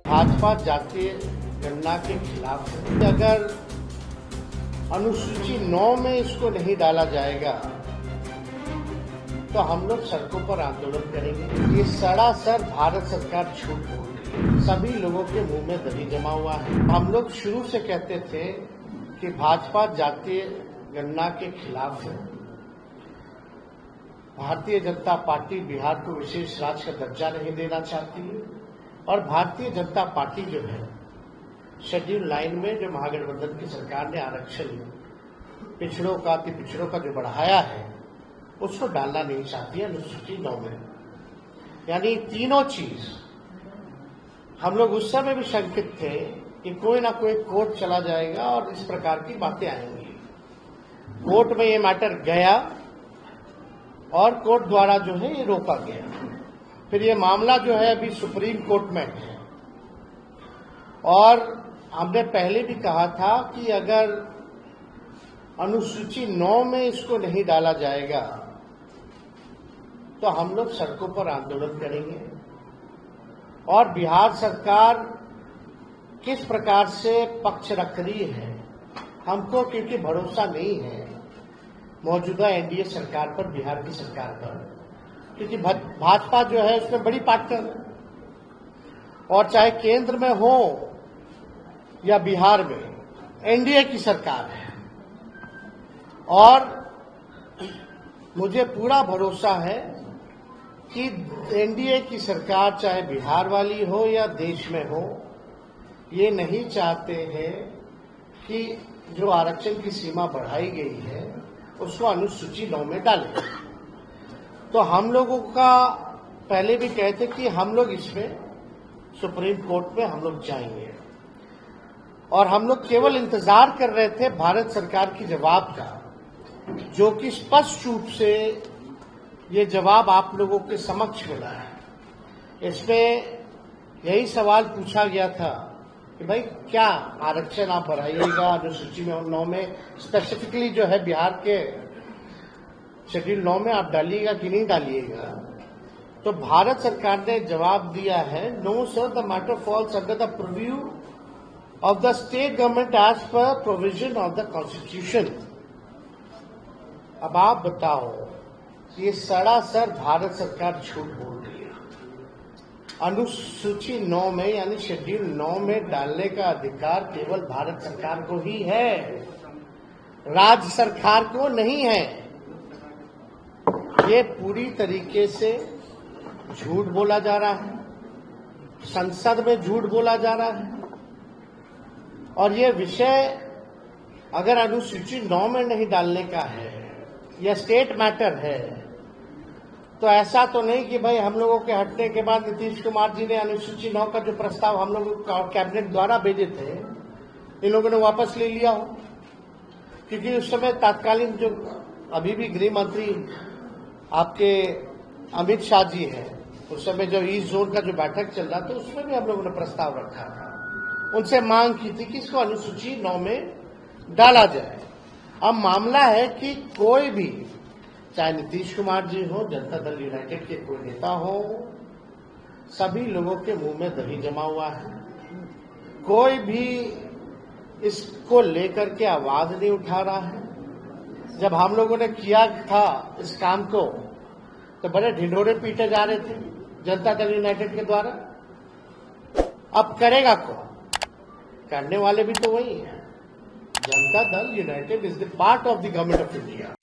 भाजपा जातीय गणना के खिलाफ है। अगर अनुसूची 9 में इसको नहीं डाला जाएगा तो हम लोग सड़कों पर आंदोलन करेंगे। ये सरासर भारत सरकार झूठ बोल रही है। सभी लोगों के मुंह में दही जमा हुआ है। हम लोग शुरू से कहते थे कि भाजपा जातीय गणना के खिलाफ है। भारतीय जनता पार्टी बिहार को विशेष राज्य का दर्जा नहीं देना चाहती है और भारतीय जनता पार्टी जो है शेड्यूल 9 में जो महागठबंधन की सरकार ने आरक्षण पिछड़ों का अति पिछड़ों का जो बढ़ाया है उसको डालना नहीं चाहती है अनुसूची 9 में। यानी तीनों चीज हम लोग उस समय भी शंकित थे कि कोई ना कोई कोर्ट चला जाएगा और इस प्रकार की बातें आएंगी। कोर्ट में ये मैटर गया और कोर्ट द्वारा जो है ये रोका गया। फिर ये मामला जो है अभी सुप्रीम कोर्ट में है और हमने पहले भी कहा था कि अगर अनुसूची 9 में इसको नहीं डाला जाएगा तो हम लोग सड़कों पर आंदोलन करेंगे। और बिहार सरकार किस प्रकार से पक्ष रख रही है हमको क्योंकि भरोसा नहीं है मौजूदा एनडीए सरकार पर, बिहार की सरकार पर, क्योंकि भाजपा जो है उसमें बड़ी पार्टनर है और चाहे केंद्र में हो या बिहार में एनडीए की सरकार है। और मुझे पूरा भरोसा है कि एनडीए की सरकार चाहे बिहार वाली हो या देश में हो ये नहीं चाहते हैं कि जो आरक्षण की सीमा बढ़ाई गई है उसको अनुसूची 9 में डालें। तो हम लोगों का पहले भी कहते कि हम लोग इसमें सुप्रीम कोर्ट में हम लोग जाएंगे और हम लोग केवल इंतजार कर रहे थे भारत सरकार की जवाब का, जो कि स्पष्ट रूप से ये जवाब आप लोगों के समक्ष मिला है। इसमें यही सवाल पूछा गया था कि भाई क्या आरक्षण आप बढ़ाइएगा अनुसूची में 9 में, स्पेसिफिकली जो है बिहार के शेड्यूल 9 में आप डालिएगा कि नहीं डालिएगा। तो भारत सरकार ने जवाब दिया है, no sir, the matter falls under the preview of the state government as per provision of the constitution. अब आप बताओ, ये सरासर भारत सरकार झूठ बोल रही है। अनुसूची 9 में यानी शेड्यूल 9 में डालने का अधिकार केवल भारत सरकार को ही है, राज्य सरकार को नहीं है। ये पूरी तरीके से झूठ बोला जा रहा है, संसद में झूठ बोला जा रहा है। और ये विषय अगर अनुसूची 9 में नहीं डालने का है या स्टेट मैटर है तो ऐसा तो नहीं कि भाई हम लोगों के हटने के बाद नीतीश कुमार जी ने अनुसूची 9 का जो प्रस्ताव हम लोग कैबिनेट द्वारा भेजे थे इन लोगों ने वापस ले लिया हो। क्योंकि उस समय तत्कालीन जो अभी भी गृह मंत्री आपके अमित शाह जी हैं, उस समय जो ईस्ट जोन का जो बैठक चल रहा था उसमें भी हम लोगों ने प्रस्ताव रखा था, उनसे मांग की थी कि इसको अनुसूची 9 में डाला जाए। अब मामला है कि कोई भी, चाहे नीतीश कुमार जी हो, जनता दल यूनाइटेड के कोई नेता हो, सभी लोगों के मुंह में दही जमा हुआ है। कोई भी इसको लेकर के आवाज नहीं उठा रहा है। जब हम लोगों ने किया था इस काम को तो बड़े ढिंढोरे पीटे जा रहे थे जनता दल यूनाइटेड के द्वारा। अब करेगा कौन? करने वाले भी तो वही है। Janata Dal United is the part of the government of India.